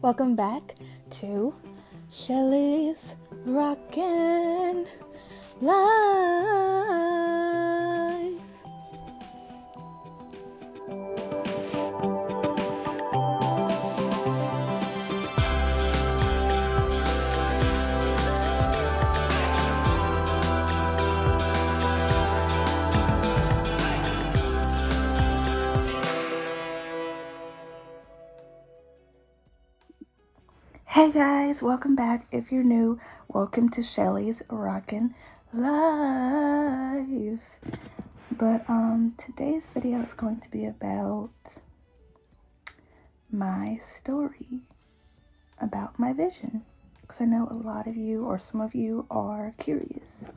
Welcome back to Shelly's Rockin' Live. Hey guys, welcome back. If you're new, welcome to Shelly's Rockin' Live. But today's video is going to be about my story about my vision, because I know a lot of you or some of you are curious.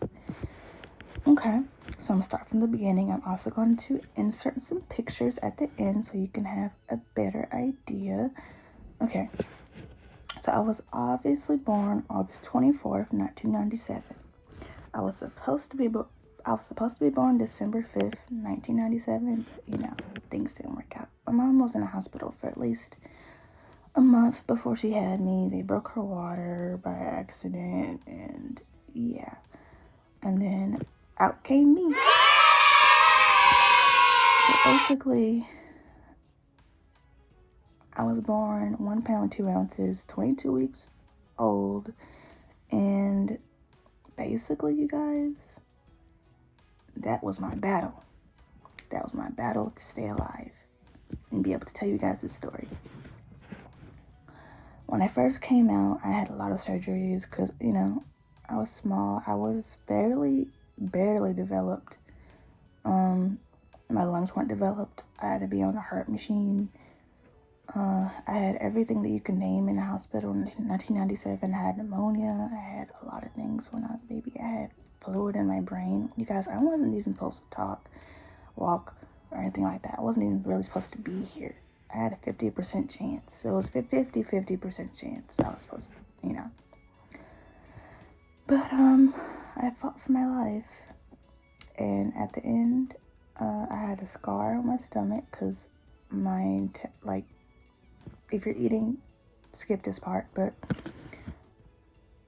Okay, so I'm gonna start from the beginning. I'm also going to insert some pictures at the end so you can have a better idea. Okay, so I was obviously born August 24th, 1997. I was supposed to be born December 5th, 1997, but things didn't work out. My mom was in the hospital for at least a month before she had me. They broke her water by accident, and and then out came me. But basically, I was born 1 pound 2 ounces, 22 weeks old, and basically, you guys, that was my battle. That was my battle to stay alive and be able to tell you guys this story. When I first came out, I had a lot of surgeries because, I was small. I was barely developed. My lungs weren't developed. I had to be on a heart machine. I had everything that you could name in the hospital in 1997. I had pneumonia. I had a lot of things when I was a baby. I had fluid in my brain. You guys, I wasn't even supposed to talk, walk, or anything like that. I wasn't even really supposed to be here. I had a 50% chance. So it was 50% chance I was supposed to, But, I fought for my life. And at the end, I had a scar on my stomach because if you're eating, skip this part, but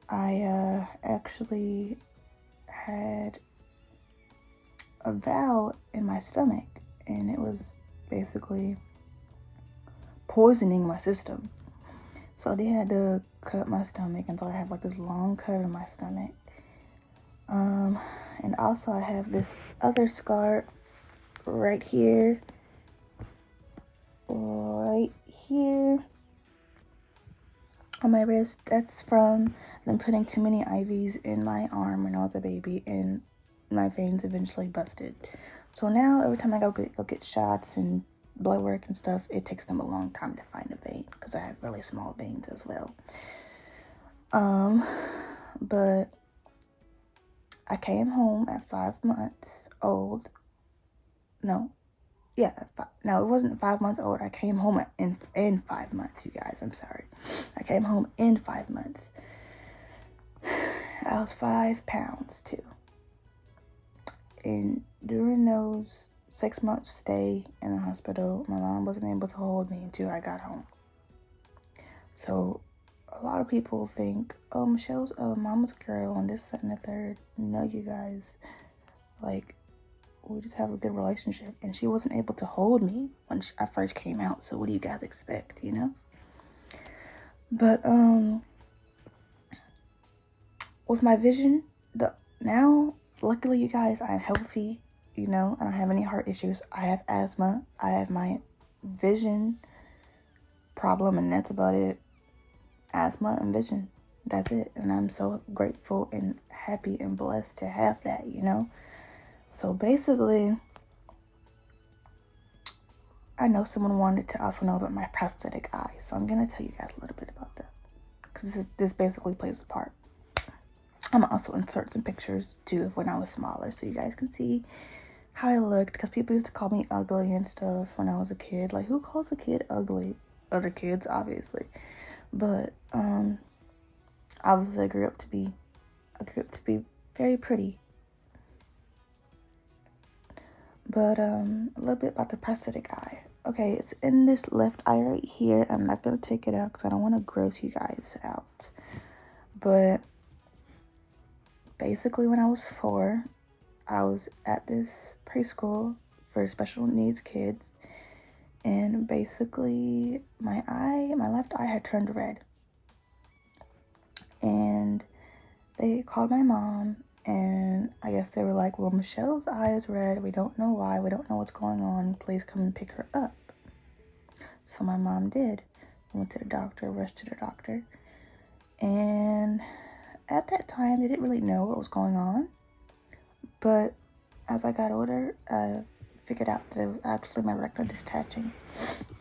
I actually had a valve in my stomach, and it was basically poisoning my system. So they had to cut my stomach, and so I had this long cut in my stomach. And also I have this other scar right here on my wrist. That's from them putting too many IVs in my arm when I was a baby, and my veins eventually busted. So now every time I go get shots and blood work and stuff, it takes them a long time to find a vein because I have really small veins as well. But I came home at 5 months old. It wasn't 5 months old. I came home in 5 months, you guys. I'm sorry. I came home in 5 months. I was 5 pounds too. And during those 6 months stay in the hospital, my mom wasn't able to hold me until I got home. So a lot of people think, oh, Michelle's a mama's girl and this, that, and the third. No, you guys, we just have a good relationship, and she wasn't able to hold me when I first came out. So what do you guys expect, But with my vision, now luckily, you guys, I'm healthy. I don't have any heart issues. I have asthma. I have my vision problem, and that's about it. Asthma and vision. That's it. And I'm so grateful and happy and blessed to have that, So basically, I know someone wanted to also know about my prosthetic eye. So I'm going to tell you guys a little bit about that, because this basically plays a part. I'm going to also insert some pictures too of when I was smaller so you guys can see how I looked, because people used to call me ugly and stuff when I was a kid. Who calls a kid ugly? Other kids, obviously. But obviously I grew up to be very pretty. But a little bit about the prosthetic eye. Okay, it's in this left eye right here. I'm not going to take it out because I don't want to gross you guys out. But basically when I was 4, I was at this preschool for special needs kids. And basically my left eye had turned red. And they called my mom, and I guess they were like, well, Michelle's eye is red. We don't know why. We don't know what's going on. Please come and pick her up. So my mom did. Went to the doctor, rushed to the doctor. And at that time, they didn't really know what was going on. But as I got older, I figured out that it was actually my retina detaching.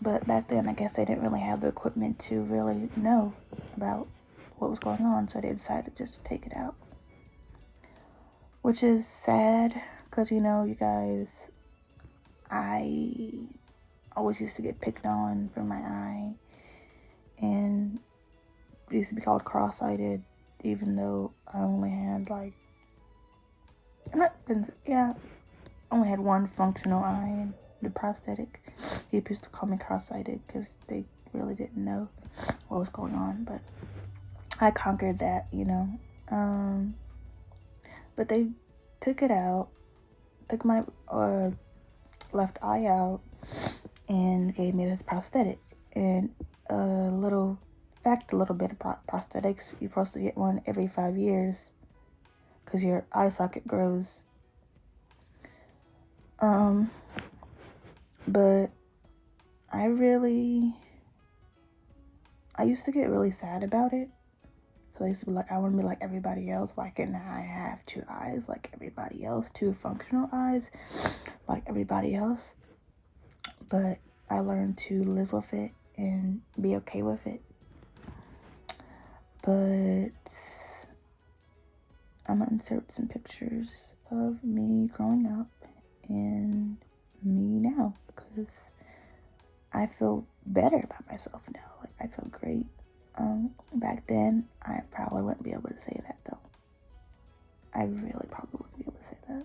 But back then, I guess they didn't really have the equipment to really know about what was going on. So they decided to just take it out. Which is sad because, you know, you guys, I always used to get picked on for my eye. And it used to be called cross-eyed, even though I only had only had one functional eye, and the prosthetic. People used to call me cross-eyed because they really didn't know what was going on. But I conquered that, you know. But they took it out, took my left eye out, and gave me this prosthetic. And a little bit of prosthetics, you're supposed to get one every 5 years because your eye socket grows. But I used to get really sad about it. So I used to be like, I want to be like everybody else. Why can't I have 2 eyes like everybody else? 2 functional eyes like everybody else. But I learned to live with it and be okay with it. But I'm going to insert some pictures of me growing up and me now. Because I feel better about myself now. Like, I feel great. Back then, I probably wouldn't be able to say that, though. I really probably wouldn't be able to say that.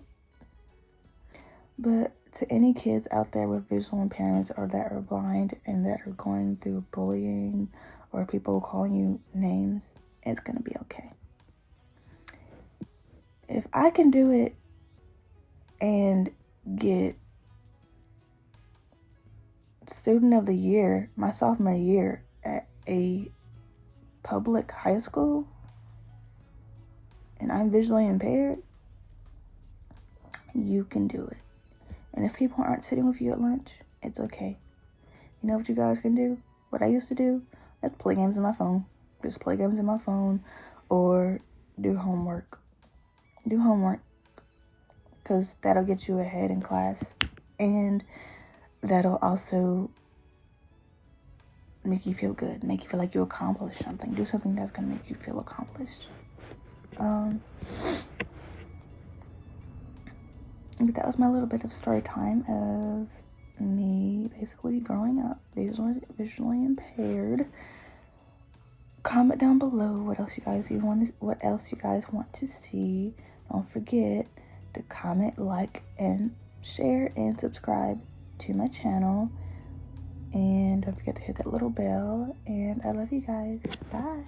But to any kids out there with visual impairments or that are blind and that are going through bullying or people calling you names, it's going to be okay. If I can do it and get Student of the Year my sophomore year at a public high school and I'm visually impaired, you can do it. And if people aren't sitting with you at lunch, it's okay. You know what you guys can do? What I used to do? Let's play games on my phone. Just play games on my phone or do homework. Do homework because that'll get you ahead in class, and that'll also make you feel good, make you feel like you accomplished something. Do something that's going to make you feel accomplished. That was my little bit of story time of me basically growing up visually impaired. Comment down below what else you guys want to see. Don't forget to comment, like, and share and subscribe to my channel. And don't forget to hit that little bell. And I love you guys. Bye.